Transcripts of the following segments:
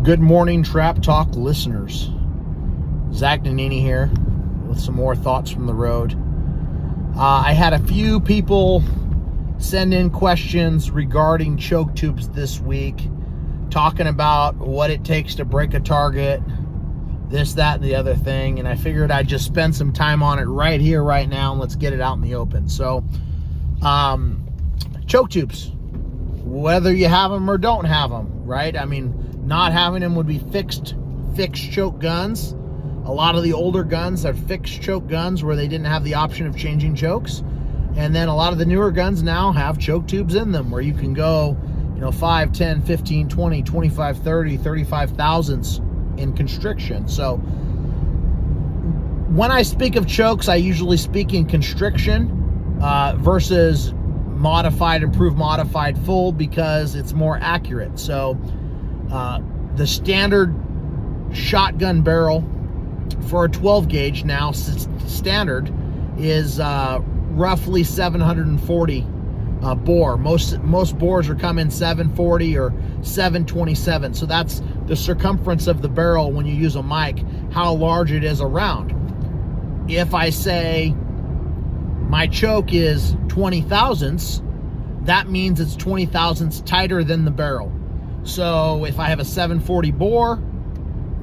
Good morning, Trap Talk listeners. Zach Nannini here with some more thoughts from the road. I had a few people send in questions regarding choke tubes this week, talking about what it takes to break a target, this, that, and the other thing, and I figured I'd just spend some time on it right here, right now, and let's get it out in the open. So, choke tubes, whether you have them or don't have them, right? I mean, not having them would be fixed choke guns. A lot of the older guns are fixed choke guns where they didn't have the option of changing chokes. And then a lot of the newer guns now have choke tubes in them where you can go, 5, 10, 15, 20, 25, 30, 35 thousandths in constriction. So when I speak of chokes, I usually speak in constriction versus modified, improved, modified full, because it's more accurate. So the standard shotgun barrel for a 12 gauge now standard is roughly 740 bore. Most bores are coming 740 or 727. So that's the circumference of the barrel when you use a mic, how large it is around. If I say my choke is 20 thousandths, that means it's 20 thousandths tighter than the barrel. So if I have a 740 bore,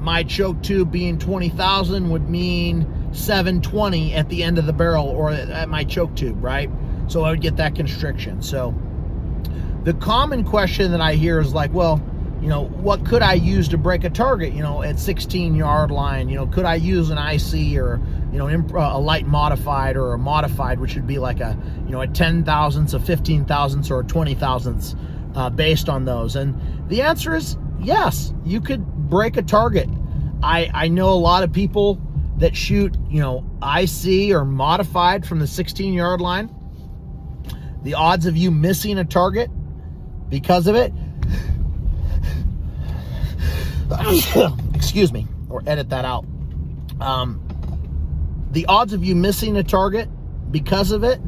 my choke tube being 20,000 would mean 720 at the end of the barrel, or at my choke tube, right? So I would get that constriction. So the common question that I hear is like, well, what could I use to break a target, at 16-yard line? Could I use an IC or, a light modified or a modified, which would be like a 10 thousandths, a 15 thousandths, or a 20 thousandths based on those? And the answer is yes, you could break a target. I know a lot of people that shoot, IC or modified from the 16-yard line. The odds of you missing a target because of it, excuse me, or edit that out. The odds of you missing a target because of it,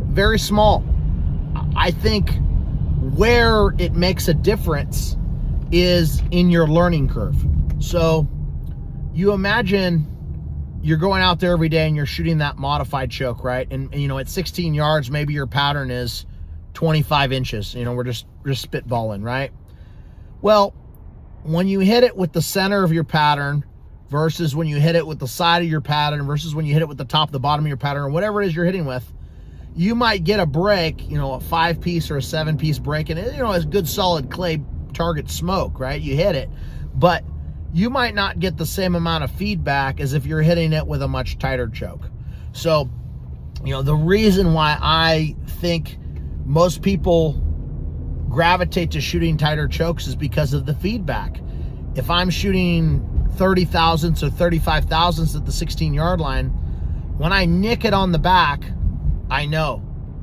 very small. I think where it makes a difference is in your learning curve. So you imagine you're going out there every day and you're shooting that modified choke, right? And at 16 yards, maybe your pattern is 25 inches. We're just spitballing, right? Well, when you hit it with the center of your pattern versus when you hit it with the side of your pattern versus when you hit it with the top, the bottom of your pattern, or whatever it is you're hitting with, you might get a break, a 5-piece or a 7-piece break, and it's good solid clay target smoke, right? You hit it, but you might not get the same amount of feedback as if you're hitting it with a much tighter choke. So, the reason why I think most people gravitate to shooting tighter chokes is because of the feedback. If I'm shooting 30 thousandths or 35 thousandths at the 16-yard line, when I nick it on the back, I know.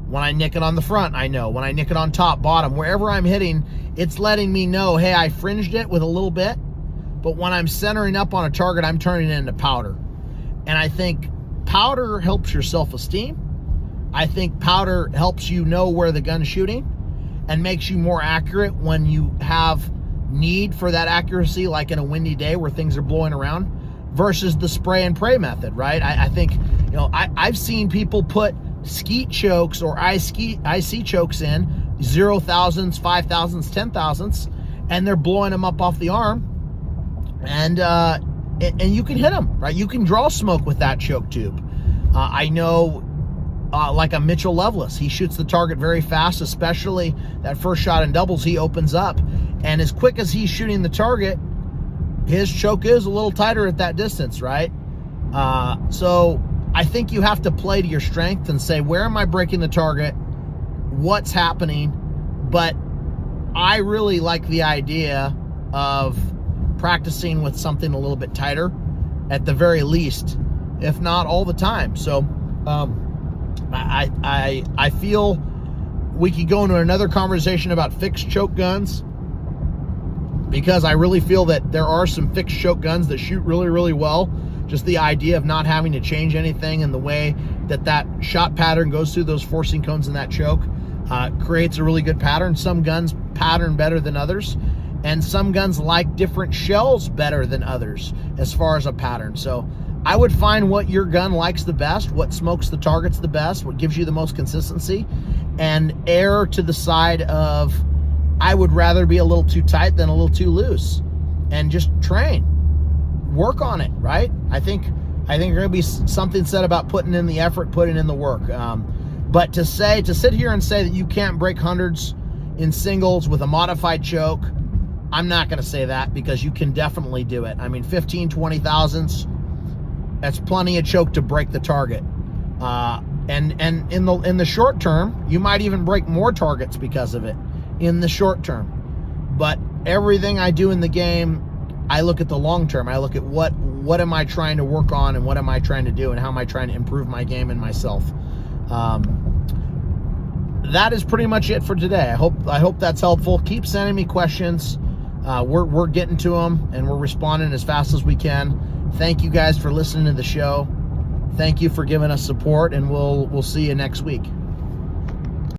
When I nick it on the front, I know. When I nick it on top, bottom, wherever I'm hitting, it's letting me know, hey, I fringed it with a little bit, but when I'm centering up on a target, I'm turning it into powder. And I think powder helps your self-esteem. I think powder helps you know where the gun's shooting and makes you more accurate when you have need for that accuracy, like in a windy day where things are blowing around, versus the spray and pray method, right? I think, I've seen people put skeet chokes or IC chokes in 0 thousandths, 5 thousandths, 10 thousandths, and they're blowing them up off the arm, and you can hit them, right? You can draw smoke with that choke tube. I know like a Mitchell Loveless, he shoots the target very fast, especially that first shot in doubles. He opens up, and as quick as he's shooting the target, his choke is a little tighter at that distance, right? So I think you have to play to your strength and say, where am I breaking the target? What's happening? But I really like the idea of practicing with something a little bit tighter at the very least, if not all the time. So I feel we could go into another conversation about fixed choke guns, because I really feel that there are some fixed choke guns that shoot really, really well. Just the idea of not having to change anything and the way that shot pattern goes through those forcing cones in that choke creates a really good pattern. Some guns pattern better than others. And some guns like different shells better than others as far as a pattern. So I would find what your gun likes the best, what smokes the targets the best, what gives you the most consistency, and err to the side of, I would rather be a little too tight than a little too loose, and just train, work on it, right? I think there's going to be something said about putting in the effort, putting in the work. But to sit here and say that you can't break hundreds in singles with a modified choke, I'm not going to say that, because you can definitely do it. I mean, 15, 20 thousandths, that's plenty of choke to break the target. And in the short term, you might even break more targets because of it in the short term. But everything I do in the game, I look at the long term. I look at what am I trying to work on, and what am I trying to do, and how am I trying to improve my game and myself. That is pretty much it for today. I hope that's helpful. Keep sending me questions. We're getting to them, and we're responding as fast as we can. Thank you guys for listening to the show. Thank you for giving us support, and we'll see you next week.